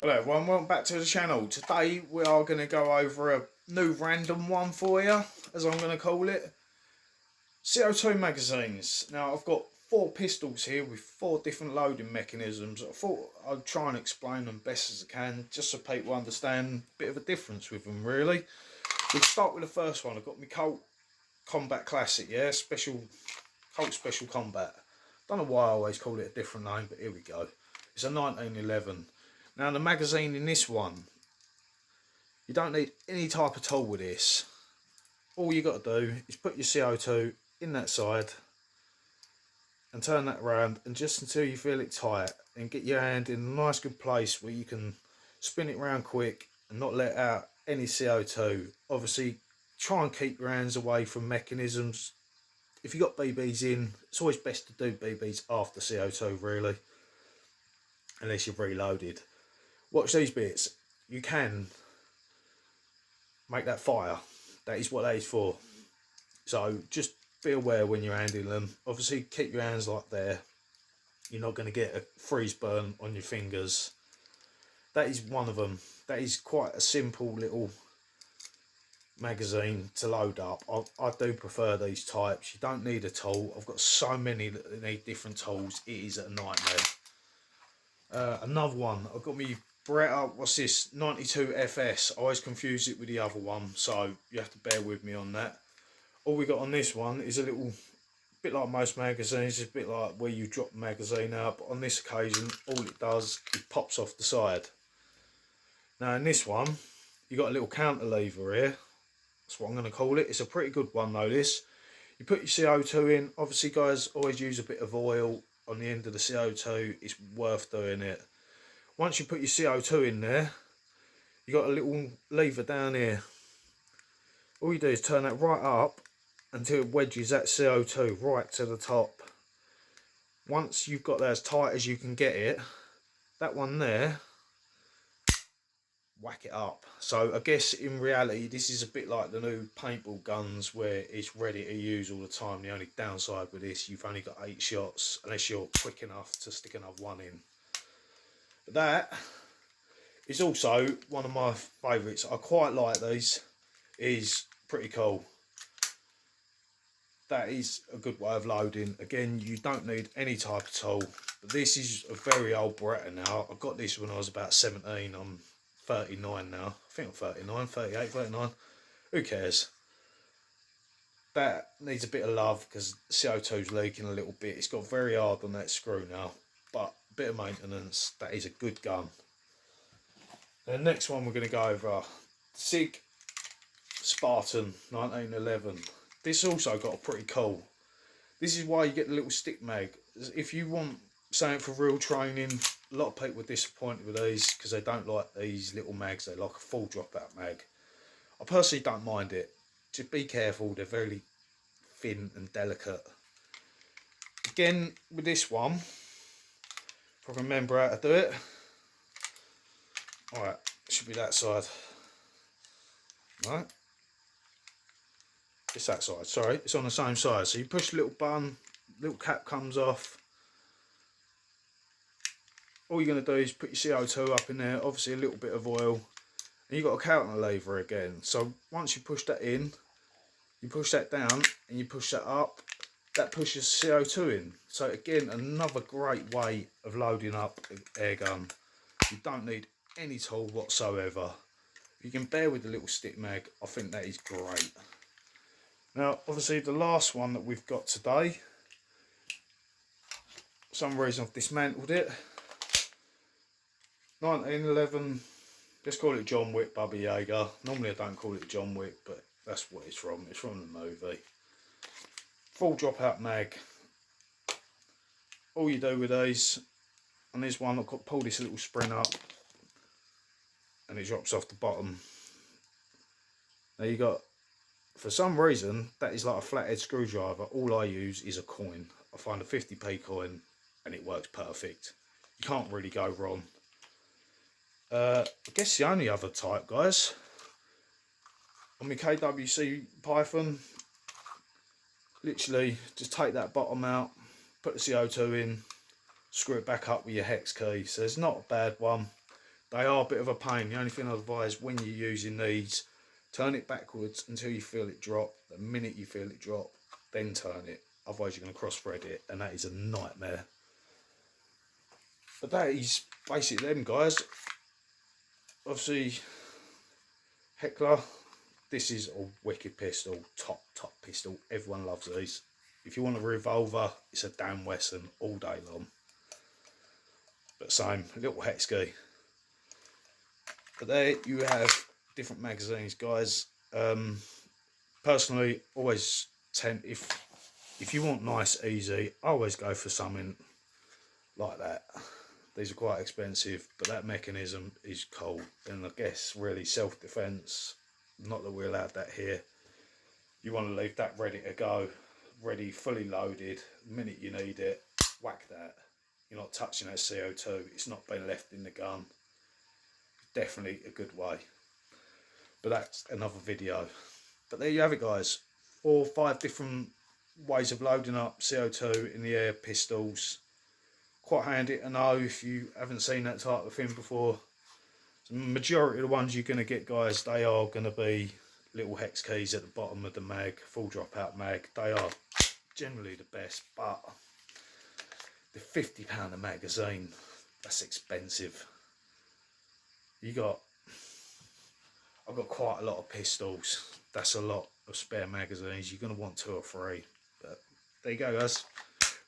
Hello everyone, welcome back to the channel. Today we are going to go over a new random one for you, as I'm going to call it. CO2 magazines. Now I've got 4 pistols here with 4 different loading mechanisms. I thought I'd try and explain them best as I can, just so people understand a bit of a difference with them really. We'll start with the first one. I've got my Colt Combat Classic, yeah, Colt Special Combat. Don't know why I always call it a different name, but here we go. It's a 1911. Now the magazine in this one, you don't need any type of tool with this. All you got to do is put your CO2 in that side and turn that around, and just until you feel it tight, and get your hand in a nice good place where you can spin it around quick and not let out any CO2. Obviously try and keep your hands away from mechanisms. If you've got BBs in, it's always best to do BBs after CO2 really, unless you've reloaded. Watch these bits. You can make that fire. That is what that is for. So just be aware when you're handling them. Obviously keep your hands like there. You're not going to get a freeze burn on your fingers. That is one of them. That is quite a simple little magazine to load up. I do prefer these types. You don't need a tool. I've got so many that need different tools. It is a nightmare. Another one, I've got me Beretta, what's this, 92 FS. I always confuse it with the other one, so you have to bear with me on that. All we got on this one is a little, bit like most magazines, it's a bit like where you drop the magazine out, but on this occasion, all it does is pops off the side. Now in this one, you got a little counter lever here. That's what I'm going to call it. It's a pretty good one though, this. You put your CO2 in. Obviously guys, always use a bit of oil on the end of the CO2. It's worth doing it. Once you put your CO2 in there, you got a little lever down here. All you do is turn that right up until it wedges that CO2 right to the top. Once you've got that as tight as you can get it, that one there, whack it up. So I guess in reality this is a bit like the new paintball guns where it's ready to use all the time. The only downside with this, you've only got 8 shots unless you're quick enough to stick another one in. But that is also one of my favourites. I quite like these. Is pretty cool. That is a good way of loading. Again, you don't need any type of tool. But this is a very old Beretta now. I got this when I was about 17. I'm 39 now. I think I'm 39, 38, 39. Who cares? That needs a bit of love because CO2's leaking a little bit. It's got very hard on that screw now. But a bit of maintenance. That is a good gun. The next one we're going to go over, SIG Spartan 1911. This also got a pretty cool. This is why you get the little stick mag. If you want something for real training, a lot of people are disappointed with these because they don't like these little mags. They like a full dropout mag. I personally don't mind it. Just be careful, they're very thin and delicate. Again, with this one, if I remember how to do it. Alright, it should be that side. Right. It's that side, sorry, it's on the same side. So you push the little button, little cap comes off. All you're going to do is put your CO2 up in there, obviously a little bit of oil, and you've got a counter lever again. So once you push that in, you push that down and you push that up, that pushes CO2 in. So again, another great way of loading up an air gun. You don't need any tool whatsoever. If you can bear with the little stick mag, I think that is great. Now obviously the last one that we've got today, for some reason I've dismantled it. 1911, let's call it John Wick Bubba Yaga. Normally I don't call it John Wick, but that's what it's from the movie. Full dropout mag. All you do with these, on this one I've got pull this little spring up and it drops off the bottom. Now you got, for some reason, that is like a flathead screwdriver. All I use is a coin. I find a 50p coin and it works perfect. You can't really go wrong. I guess the only other type, guys, on my KWC Python, literally just take that bottom out, put the CO2 in, screw it back up with your hex key. So it's not a bad one. They are a bit of a pain. The only thing I advise when you're using these, turn it backwards until you feel it drop. The minute you feel it drop, then turn it. Otherwise you're going to cross thread it, and that is a nightmare. But that is basically them, guys. Obviously, Heckler, this is a wicked pistol, top pistol. Everyone loves these. If you want a revolver, it's a Dan Wesson all day long. But same, a little hex key. But there you have different magazines, guys. Personally, always tend, if you want nice, easy, I always go for something like that. These are quite expensive, but that mechanism is cool. And I guess really self-defense, not that we're allowed that here. You want to leave that ready to go, ready, fully loaded. The minute you need it, whack that. You're not touching that CO2. It's not been left in the gun. Definitely a good way. But that's another video. But there you have it, guys. 4 or 5 different ways of loading up CO2 in the air pistols. Quite handy to know if you haven't seen that type of thing before. The majority of the ones you're going to get, guys, they are going to be little hex keys at the bottom of the mag, full dropout mag. They are generally the best, but the £50 a magazine, that's expensive. I've got quite a lot of pistols. That's a lot of spare magazines. You're going to want 2 or 3. But there you go, guys.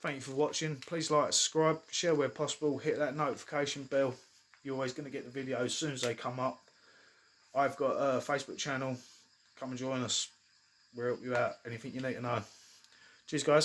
Thank you for watching. Please like, subscribe, share where possible, hit that notification bell. You're always going to get the videos as soon as they come up. I've got a Facebook channel. Come and join us. We'll help you out. Anything you need to know. Cheers, guys.